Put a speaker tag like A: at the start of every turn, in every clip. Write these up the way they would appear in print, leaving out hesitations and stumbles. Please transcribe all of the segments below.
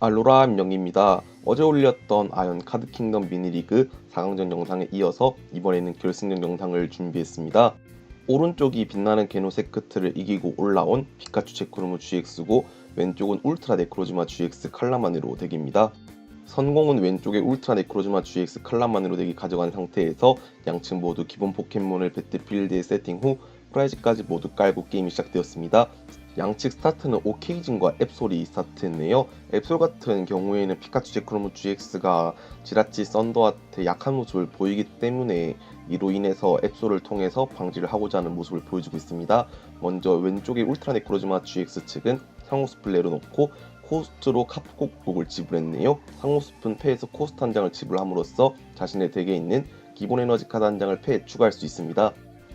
A: 알로라 임영입니다. 어제 올렸던 아연 카드킹덤 미니리그 4강전 영상에 이어서 이번에는 결승전 영상을 준비했습니다. 오른쪽이 빛나는 게노세크트를 이기고 올라온 피카츄 제크로무 GX고 왼쪽은 울트라 네크로즈마 GX 칼라마네로 덱입니다. 선공은 왼쪽에 울트라 네크로즈마 GX 칼라마네로 덱이 가져간 상태에서 양측 모두 기본 포켓몬을 배틀필드에 세팅 후 프라이즈까지 모두 깔고 게임이 시작되었습니다. 양측 스타트는 오케이진과 앱솔이 스타트했네요. 앱솔 같은 경우에는 피카츄 제크로무 GX가 지라치 썬더한테 약한 모습을 보이기 때문에 이로 인해서 앱솔을 통해서 방지를 하고자 하는 모습을 보여주고 있습니다. 먼저 왼쪽의 울트라 네크로즈마 GX 측은 상호스플 내려놓고 코스트로 카프콕복을 지불했네요. 상호스프는 패에서 코스트 한 장을 지불함으로써 자신의 덱에 있는 기본 에너지 카드 한 장을 패에 추가할 수 있습니다.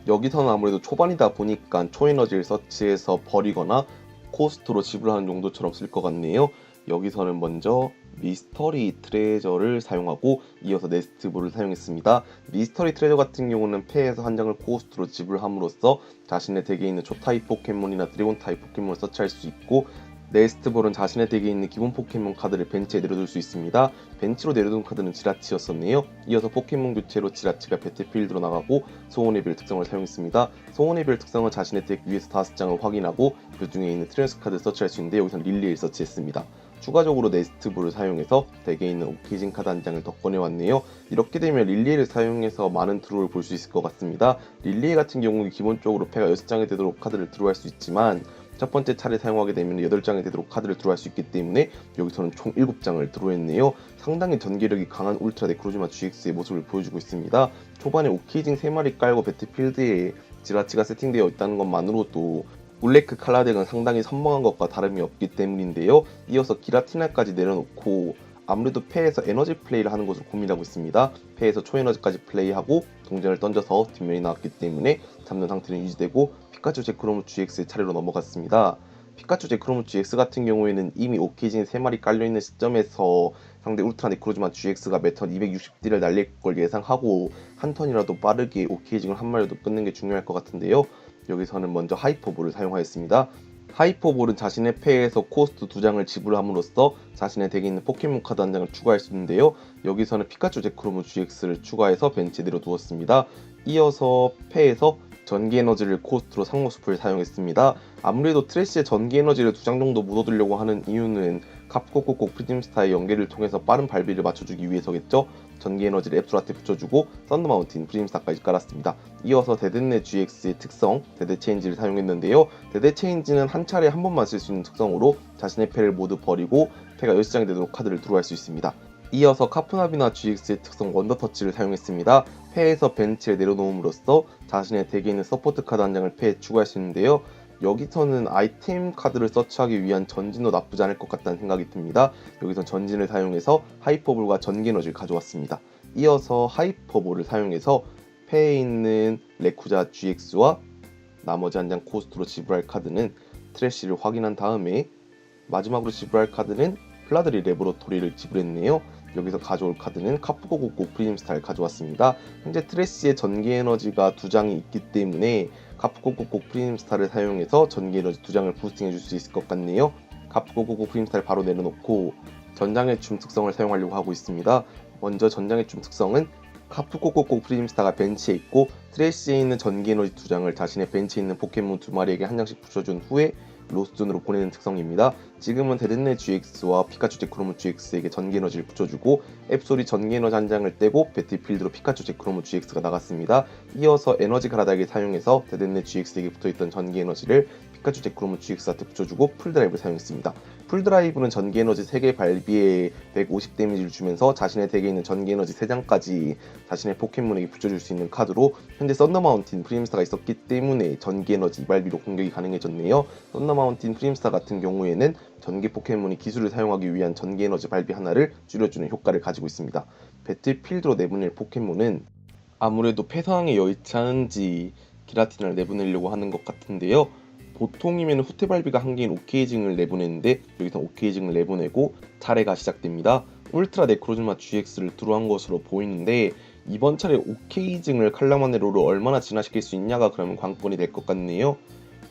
A: 여기서는 아무래도 초반이다 보니까 초에너지를 서치해서 버리거나 코스트로 지불하는 정도처럼 쓸 것 같네요. 여기서는 먼저 미스터리 트레저를 사용하고 이어서 네스트볼을 사용했습니다. 미스터리 트레저 같은 경우는 패에서 한 장을 코스트로 지불함으로써 자신의 덱에 있는 초타입 포켓몬이나 드래곤 타입 포켓몬을 서치할 수 있고, 네스트볼은 자신의 덱에 있는 기본 포켓몬 카드를 벤치에 내려둘 수 있습니다. 벤치로 내려둔 카드는 지라치였었네요. 이어서 포켓몬 교체로 지라치가 배틀필드로 나가고 소원의 별 특성을 사용했습니다. 소원의 별 특성은 자신의 덱 위에서 5장을 확인하고 그 중에 있는 트랜스 카드를 서치할 수 있는데 여기서 릴리를 서치했습니다. 추가적으로 네스트볼을 사용해서 덱에 있는 오케이진 카드 한 장을 더 꺼내왔네요. 이렇게 되면 릴리를 사용해서 많은 드로우를 볼 수 있을 것 같습니다. 릴리 같은 경우는 기본적으로 패가 6장이 되도록 카드를 드로우할 수 있지만 첫 번째 차례 사용하게 되면 8장이 되도록 카드를 드로우할 수 있기 때문에 여기서는 총 7장을 드로우했네요. 상당히 전개력이 강한 울트라 네크로즈마 GX의 모습을 보여주고 있습니다. 초반에 오케이징 3마리 깔고 배틀필드에 지라치가 세팅되어 있다는 것만으로도 블레크 칼라 덱은 상당히 선방한 것과 다름이 없기 때문인데요. 이어서 기라티나까지 내려놓고 아무래도 패에서 에너지 플레이를 하는 것을 고민하고 있습니다. 패에서 초에너지까지 플레이하고 동전을 던져서 뒷면이 나왔기 때문에 잡는 상태는 유지되고 피카츄 제크로무 GX의 차례로 넘어갔습니다. 피카츄 제크로무 GX 같은 경우에는 이미 오케이진 3마리 깔려있는 시점에서 상대 울트라 네크로즈마 GX가 매턴 260딜을 날릴 걸 예상하고 한 턴이라도 빠르게 오케이징을 한 마리라도 끊는 게 중요할 것 같은데요. 여기서는 먼저 하이퍼볼을 사용하였습니다. 하이퍼볼은 자신의 패에서 코스트 2장을 지불함으로써 자신의 덱에 있는 포켓몬 카드 한 장을 추가할 수 있는데요. 여기서는 피카츄 제크로무 GX를 추가해서 벤치에 내려두었습니다. 이어서 패에서 전기 에너지를 코스트로 상호스프를 사용했습니다. 아무래도 트래쉬의 전기 에너지를 2장 정도 묻어두려고 하는 이유는 카프코코코 프리즘스타의 연계를 통해서 빠른 발비를 맞춰주기 위해서겠죠. 전기 에너지를 앱솔한테 붙여주고 썬더마운틴 프리즘스타까지 깔았습니다. 이어서 데드넷 GX의 특성 데드 체인지를 사용했는데요. 데드 체인지는 한 차례에 한 번만 쓸 수 있는 특성으로 자신의 패를 모두 버리고 패가 10장이 되도록 카드를 드로우할 수 있습니다. 이어서 카프나비나 GX의 특성 원더터치를 사용했습니다. 패에서 벤치에 내려놓음으로써 자신의 덱에 있는 서포트 카드 한 장을 패에 추가할 수 있는데요. 여기서는 아이템 카드를 서치하기 위한 전진도 나쁘지 않을 것 같다는 생각이 듭니다. 여기서 전진을 사용해서 하이퍼볼과 전기 에너지를 가져왔습니다. 이어서 하이퍼볼을 사용해서 패에 있는 레쿠자 GX와 나머지 한 장 코스트로 지불할 카드는 트래쉬를 확인한 다음에 마지막으로 지불할 카드는 플라드리 레보러토리를 지불했네요. 여기서 가져올 카드는 카프고고고 프리즘스타를 가져왔습니다. 현재 트래쉬의 전기 에너지가 2장이 있기 때문에 카프고고고 프리즘스타를 사용해서 전기 에너지 2장을 부스팅해 줄 수 있을 것 같네요. 카프고고고 프리즘스타를 바로 내려놓고 전장의 줌 특성을 사용하려고 하고 있습니다. 먼저 전장의 줌 특성은 카프코코코 프리즘스타가 벤치에 있고 트래쉬에 있는 전기 에너지 2장을 자신의 벤치에 있는 포켓몬 2마리에게 한 장씩 붙여준 후에 로스존으로 보내는 특성입니다. 지금은 데드넷 GX와 피카츄 제크로무 GX에게 전기 에너지를 붙여주고 앱솔이 전기 에너지 한 장을 떼고 배틀필드로 피카츄 제크로무 GX가 나갔습니다. 이어서 에너지 가라닥을 사용해서 데드넷 GX에게 붙어있던 전기 에너지를 피카츄 제크로무 GX한테 붙여주고 풀드라이브를 사용했습니다. 풀드라이브는 전기 에너지 3개 발비에 150 데미지를 주면서 자신의 덱에 있는 전기 에너지 3장까지 자신의 포켓몬에게 붙여줄 수 있는 카드로 현재 썬더마운틴 프리즘스타가 있었기 때문에 전기 에너지 2발비로 공격이 가능해졌네요. 썬더마운틴 프리즘스타 같은 경우에는 전기 포켓몬이 기술을 사용하기 위한 전기 에너지 발비 하나를 줄여주는 효과를 가지고 있습니다. 배틀필드로 내보낼 포켓몬은 아무래도 패상황에 여의치 않은지 기라티나를 내보내려고 하는 것 같은데요. 보통이면 후퇴 발비가 한계인 오케이징을 내보내는데 여기서 오케이징을 내보내고 차례가 시작됩니다. 울트라 네크로즈마 GX를 드로우한 것으로 보이는데 이번 차례 오케이징을 칼라마네로로 얼마나 진화시킬 수 있냐가 그러면 관건이 될 것 같네요.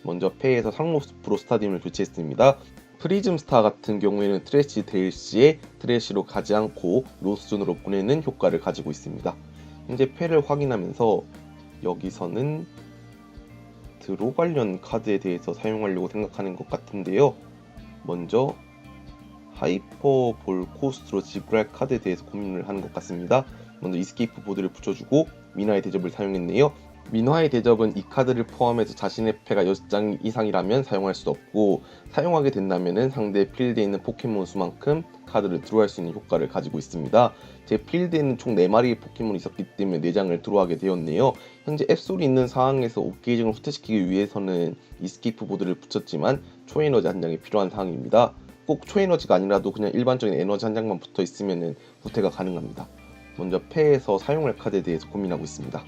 A: 먼저 패에서 상로스프로 스타디움을 교체했습니다. 프리즘 스타 같은 경우에는 트래쉬 될 시에 트래쉬로 가지 않고 로스존으로 보내는 효과를 가지고 있습니다. 현재 패를 확인하면서 여기서는 드로 관련 카드에 대해서 사용하려고 생각하는 것 같은데요. 먼저 하이퍼 볼 코스트로 지불할 카드에 대해서 고민을 하는 것 같습니다. 먼저 이스케이프 보드를 붙여주고 민화의 대접을 사용했네요. 민화의 대접은 이 카드를 포함해서 자신의 패가 6장 이상이라면 사용할 수 없고, 사용하게 된다면 상대 필드에 있는 포켓몬 수만큼 카드를 드로우할 수 있는 효과를 가지고 있습니다. 제 필드에는 총 4마리의 포켓몬이 있었기 때문에 4장을 드로우하게 되었네요. 현재 앱솔이 있는 상황에서 옥게이징을 후퇴시키기 위해서는 이스케이프 보드를 붙였지만 초에너지 한 장이 필요한 상황입니다. 꼭 초에너지가 아니라도 그냥 일반적인 에너지 한 장만 붙어 있으면 후퇴가 가능합니다. 먼저 패에서 사용할 카드에 대해서 고민하고 있습니다.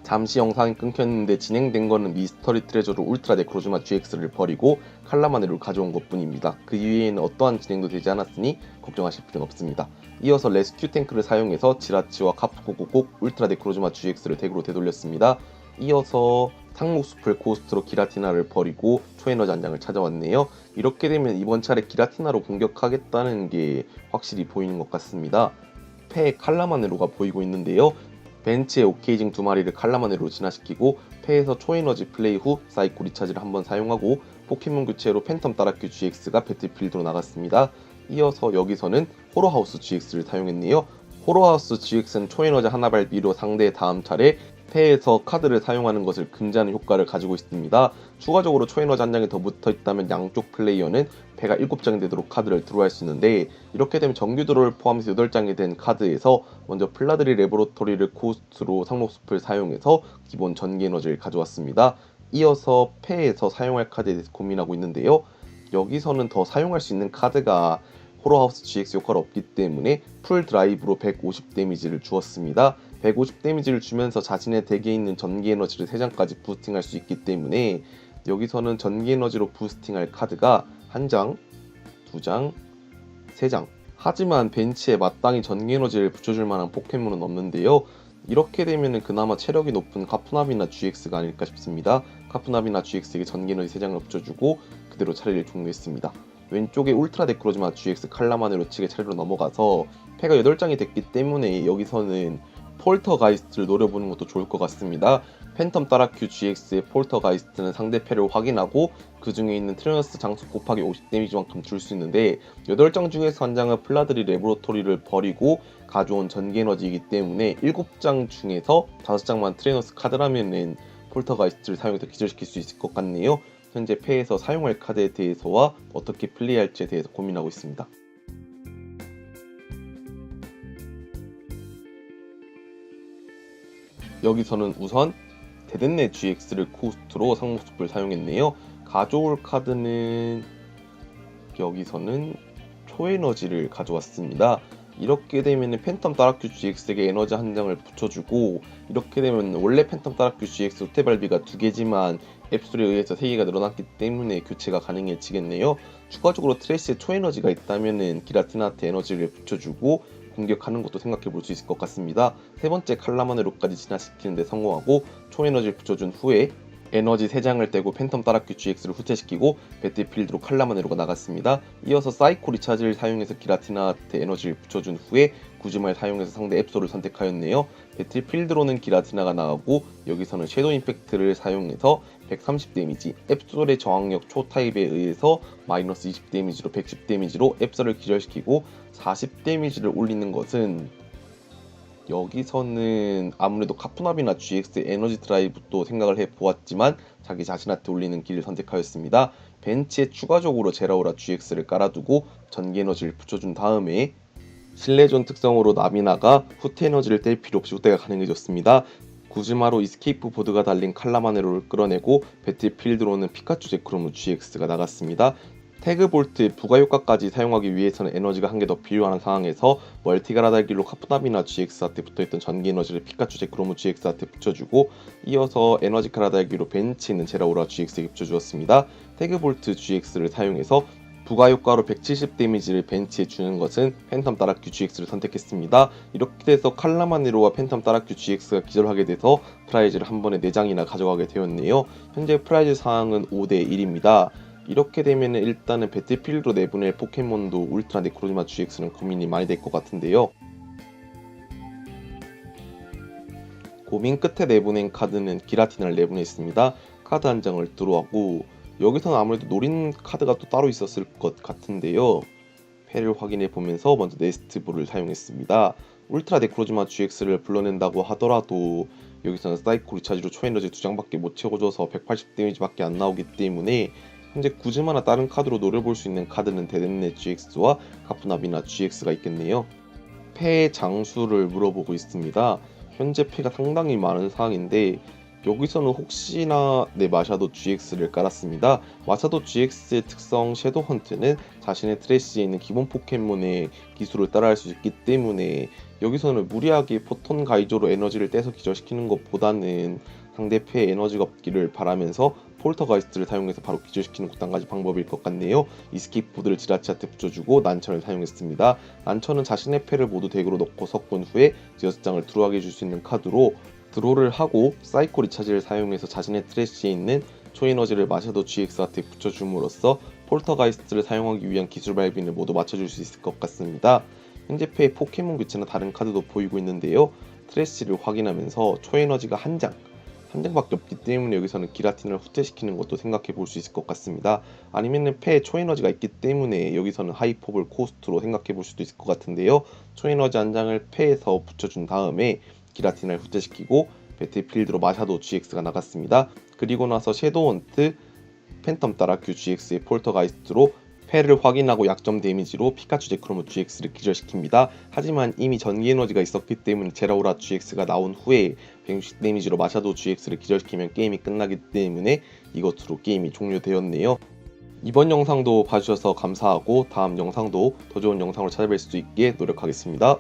A: 잠시 영상이 끊겼는데 진행된 거는 미스터리 트레저로 울트라 네크로즈마 GX를 버리고 칼라마네를 가져온 것 뿐입니다. 그 이외에는 어떠한 진행도 되지 않았으니 걱정하실 필요는 없습니다. 이어서 레스큐 탱크를 사용해서 지라치와 카프코고곡 울트라 네크로즈마 GX를 덱으로 되돌렸습니다. 이어서 상목숲을 코스트로 기라티나를 버리고 초에너지 한 장을 찾아왔네요. 이렇게 되면 이번 차례 기라티나로 공격하겠다는 게 확실히 보이는 것 같습니다. 패에 칼라마네로가 보이고 있는데요. 벤치에 오케이징 2마리를 칼라마네로 진화시키고 패에서 초에너지 플레이 후 사이코 리차지를 한번 사용하고 포켓몬 교체로 팬텀 따라큐 GX가 배틀필드로 나갔습니다. 이어서 여기서는 호러하우스 GX를 사용했네요. 호러하우스 GX는 초에너지 하나 발비로 상대의 다음 차례 패에서 카드를 사용하는 것을 금지하는 효과를 가지고 있습니다. 추가적으로 초에너지 한 장이 더 붙어있다면 양쪽 플레이어는 패가 7장이 되도록 카드를 드로우할 수 있는데, 이렇게 되면 정규 드로우를 포함해서 8장이 된 카드에서 먼저 플라드리 레보로토리를 코스트로 상록숲을 사용해서 기본 전기 에너지를 가져왔습니다. 이어서 패에서 사용할 카드에 대해서 고민하고 있는데요. 여기서는 더 사용할 수 있는 카드가 호러하우스 GX 효과가 없기 때문에 풀 드라이브로 150 데미지를 주었습니다. 150 데미지를 주면서 자신의 덱에 있는 전기 에너지를 3장까지 부스팅할 수 있기 때문에 여기서는 전기 에너지로 부스팅할 카드가 1장, 2장, 3장. 하지만 벤치에 마땅히 전기 에너지를 붙여줄 만한 포켓몬은 없는데요. 이렇게 되면 그나마 체력이 높은 카푸나비나 GX가 아닐까 싶습니다. 카푸나비나 GX에게 전기 에너지 3장을 붙여주고 그대로 차례를 종료했습니다. 왼쪽에 울트라 네크로즈마 GX 칼라마네로 측의 차례로 넘어가서 패가 8장이 됐기 때문에 여기서는 폴터가이스트를 노려보는 것도 좋을 것 같습니다. 팬텀 따라큐 GX의 폴터가이스트는 상대 패를 확인하고 그 중에 있는 트레너스 장수 곱하기 50 데미지만큼 줄 수 있는데 8장 중에서 한 장은 플라드리 레보로토리를 버리고 가져온 전기 에너지이기 때문에 7장 중에서 5장만 트레너스 카드라면은 폴터가이스트를 사용해서 기절시킬 수 있을 것 같네요. 현재 패에서 사용할 카드에 대해서와 어떻게 플레이할지에 대해서 고민하고 있습니다. 여기서는 우선 데덴네 GX를 코스트로 상목숲을 사용했네요. 가져올 카드는 여기서는 초에너지를 가져왔습니다. 이렇게 되면 팬텀 따라큐 GX에게 에너지 한 장을 붙여주고, 이렇게 되면 원래 팬텀 따라큐 GX 후퇴발비가 2개지만 앱솔에 의해서 3개가 늘어났기 때문에 교체가 가능해지겠네요. 추가적으로 트래시에 초에너지가 있다면 기라티나한테 에너지를 붙여주고 공격하는 것도 생각해 볼 수 있을 것 같습니다. 세 번째 칼라마네로까지 진화시키는 데 성공하고 초에너지를 붙여준 후에 에너지 3장을 떼고 팬텀 따라큐 GX를 후퇴시키고 배틀필드로 칼라마네로가 나갔습니다. 이어서 사이코 리차지를 사용해서 기라티나한테 에너지를 붙여준 후에 구즈마를 사용해서 상대 앱솔을 선택하였네요. 배틀필드로는 기라티나가 나가고 여기서는 섀도우 임팩트를 사용해서 130 데미지, 앱솔의 저항력 초타입에 의해서 마이너스 20 데미지로 110 데미지로 앱솔을 기절시키고 40 데미지를 올리는 것은 여기서는 아무래도 카푸나비나 GX의 에너지 드라이브도 생각을 해보았지만 자기 자신한테 올리는 길을 선택하였습니다. 벤치에 추가적으로 제라오라 GX를 깔아두고 전기 에너지를 붙여준 다음에 실내존 특성으로 나비나가 후퇴 에너지를 뗄 필요 없이 후퇴가 가능해졌습니다. 구즈마로 이스케이프 보드가 달린 칼라마네로를 끌어내고 배틀필드로는 피카츄 제크로무 GX가 나갔습니다. 태그볼트의 부가효과까지 사용하기 위해서는 에너지가 한 개 더 필요한 상황에서 멀티가라달기로 카푸나비나 GX한테 붙어있던 전기 에너지를 피카츄 제크로무 GX한테 붙여주고, 이어서 에너지 가라달기로 벤치에 있는 제라오라 GX에게 붙여주었습니다. 태그볼트 GX를 사용해서 부가효과로 170 데미지를 벤치에 주는 것은 팬텀 따라큐 GX를 선택했습니다. 이렇게 돼서 칼라마네로와 팬텀 따라큐 GX가 기절하게 돼서 프라이즈를 한 번에 4장이나 가져가게 되었네요. 현재 프라이즈 상황은 5대1입니다. 이렇게 되면 일단은 배틀필드로 내보낼 포켓몬도 울트라 네크로즈마 GX는 고민이 많이 될 것 같은데요. 고민 끝에 내보낸 카드는 기라티나를 내보냈습니다. 카드 한 장을 드로우하고 여기서는 아무래도 노린 카드가 또 따로 있었을 것 같은데요. 패를 확인해 보면서 먼저 네스트볼을 사용했습니다. 울트라 네크로즈마 GX를 불러낸다고 하더라도 여기서는 사이코 리차지로 초에너지 2장밖에 못 채워줘서 180 데미지밖에 안 나오기 때문에 현재 구즈마나 다른 카드로 노려볼 수 있는 카드는 데덴네 GX와 카푸나비나 GX가 있겠네요. 패의 장수를 물어보고 있습니다. 현재 패가 상당히 많은 상황인데 여기서는 혹시나 마샤도 GX를 깔았습니다. 마샤도 GX의 특성 섀도우 헌트는 자신의 트래시에 있는 기본 포켓몬의 기술을 따라할 수 있기 때문에 여기서는 무리하게 포톤 가이조로 에너지를 떼서 기절시키는 것보다는 상대 패에 에너지가 없기를 바라면서 폴터가이스트를 사용해서 바로 기절시키는 것도 한 가지 방법일 것 같네요. 이스케이프보드를 지라치한테 붙여주고 난천을 사용했습니다. 난천은 자신의 패를 모두 덱으로 넣고 섞은 후에 6장을 드로우하게 해줄 수 있는 카드로 드로를 하고 사이코 리차지를 사용해서 자신의 트래시에 있는 초에너지를 마샤도 GX한테 붙여줌으로써 폴터가이스트를 사용하기 위한 기술 발빈을 모두 맞춰줄 수 있을 것 같습니다. 현재 패에 포켓몬 교체나 다른 카드도 보이고 있는데요. 트래시를 확인하면서 초에너지가 한 장밖에 없기 때문에 여기서는 기라틴을 후퇴시키는 것도 생각해 볼 수 있을 것 같습니다. 아니면은 패에 초에너지가 있기 때문에 여기서는 하이퍼블 코스트로 생각해 볼 수도 있을 것 같은데요. 초에너지 한 장을 패에서 붙여준 다음에 기라틴을 후퇴시키고 배틀필드로 마샤도 GX가 나갔습니다. 그리고 나서 섀도우 헌트, 팬텀 따라 QGX의 폴터가이스트로 패를 확인하고 약점 데미지로 피카츄 제크로모 GX를 기절시킵니다. 하지만 이미 전기 에너지가 있었기 때문에 제라오라 GX가 나온 후에 160 데미지로 마샤도 GX를 기절시키면 게임이 끝나기 때문에 이것으로 게임이 종료되었네요. 이번 영상도 봐주셔서 감사하고 다음 영상도 더 좋은 영상으로 찾아뵐 수 있게 노력하겠습니다.